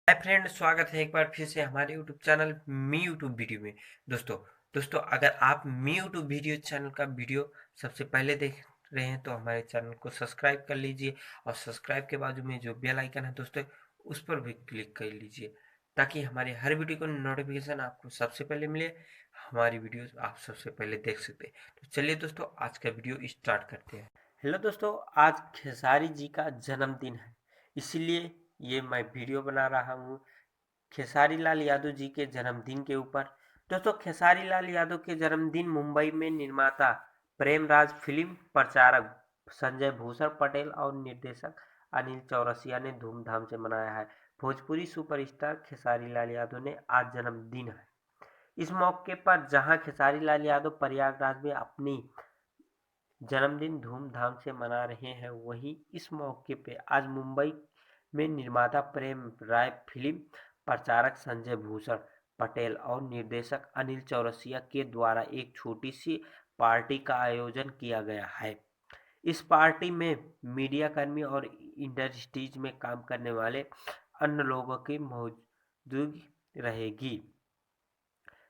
Hi friend, स्वागत है एक बार फिर से हमारे यूट्यूब चैनल मी यूट्यूब वीडियो में। दोस्तों अगर आप मी यूट्यूब वीडियो चैनल का वीडियो सबसे पहले देख रहे हैं तो हमारे चैनल को सब्सक्राइब कर लीजिए और सब्सक्राइब के बाजू में जो बेल आइकन है दोस्तों उस पर भी क्लिक कर लीजिए ताकि हमारे हर वीडियो को नोटिफिकेशन आपको सबसे पहले मिले, हमारी वीडियो आप सबसे पहले देख सकते हैं। तो चलिए दोस्तों आज का वीडियो स्टार्ट करते हैं। हेलो दोस्तों, आज खेसारी जी का जन्मदिन है, इसीलिए ये मैं वीडियो बना रहा हूँ खेसारी लाल यादव जी के जन्मदिन के ऊपर। दोस्तों खेसारी लाल यादव के जन्मदिन मुंबई में निर्माता प्रेमराज, फिल्म प्रचारक संजय भूषण पटेल और निर्देशक अनिल चौरसिया ने धूमधाम से मनाया है। भोजपुरी सुपरस्टार खेसारी लाल यादव ने आज जन्मदिन है। इस मौके पर जहां खेसारी लाल यादव प्रयागराज में अपनी जन्मदिन धूमधाम से मना रहे हैं, वहीं इस मौके पे आज मुंबई में निर्माता प्रेम राय, फिल्म प्रचारक संजय भूषण पटेल और निर्देशक अनिल चौरसिया के द्वारा एक छोटी सी पार्टी का आयोजन किया गया है। इस पार्टी में मीडियाकर्मी और इंडस्ट्रीज में काम करने वाले अन्य लोगों की मौजूदगी रहेगी,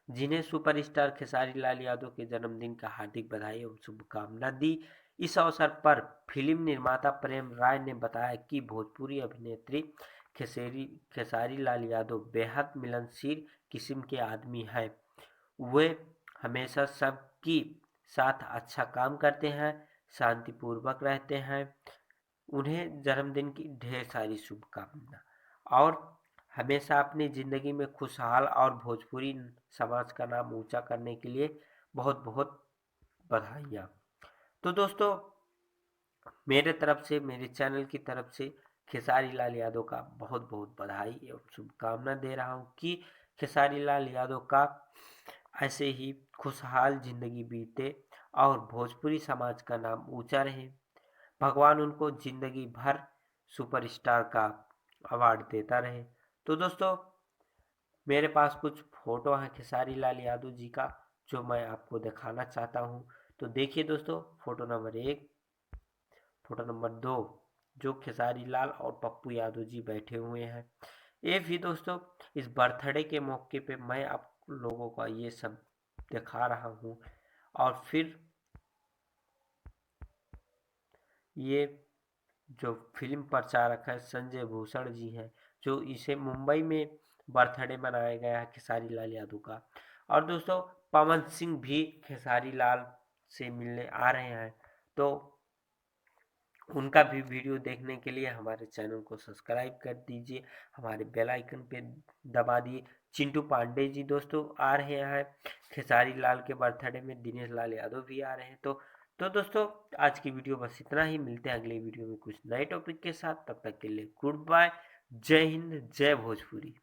जिन्हें सुपरस्टार खेसारी लाल यादव के जन्मदिन का हार्दिक बधाई एवं शुभकामना दी। इस अवसर पर फिल्म निर्माता प्रेम राय ने बताया कि भोजपुरी अभिनेत्री खेसारी लाल यादव बेहद मिलनशील किस्म के आदमी हैं। वे हमेशा सबकी साथ अच्छा काम करते हैं, शांतिपूर्वक रहते हैं। उन्हें जन्मदिन की ढेर सारी शुभकामना और हमेशा अपनी ज़िंदगी में खुशहाल और भोजपुरी समाज का नाम ऊंचा करने के लिए बहुत बहुत बधाइयाँ। तो दोस्तों मेरे तरफ से, मेरे चैनल की तरफ से खेसारी लाल यादव का बहुत बहुत बधाई एवं शुभकामना दे रहा हूँ कि खेसारी लाल यादव का ऐसे ही खुशहाल ज़िंदगी बीते और भोजपुरी समाज का नाम ऊंचा रहे। भगवान उनको जिंदगी भर सुपरस्टार का अवार्ड देता रहे। तो दोस्तों मेरे पास कुछ फोटो हैं खेसारी लाल यादव जी का जो मैं आपको दिखाना चाहता हूं। तो देखिए दोस्तों, फोटो नंबर 1, फोटो नंबर 2 जो खेसारी लाल और पप्पू यादव जी बैठे हुए हैं। ये भी दोस्तों इस बर्थडे के मौके पे मैं आप लोगों का ये सब दिखा रहा हूँ। और फिर ये जो फिल्म प्रचारक है संजय भूषण जी हैं, जो इसे मुंबई में बर्थडे मनाया गया है खेसारी लाल यादव का। और दोस्तों पवन सिंह भी खेसारी लाल से मिलने आ रहे हैं, तो उनका भी वीडियो देखने के लिए हमारे चैनल को सब्सक्राइब कर दीजिए, हमारे बेल आइकन पे दबा दिए। चिंटू पांडे जी दोस्तों आ रहे हैं खेसारी लाल के बर्थडे में, दिनेश लाल यादव भी आ रहे हैं। तो दोस्तों आज की वीडियो बस इतना ही। मिलते हैं अगले वीडियो में कुछ नए टॉपिक के साथ, तब तक के लिए गुड बाय, जय हिंद, जय भोजपुरी।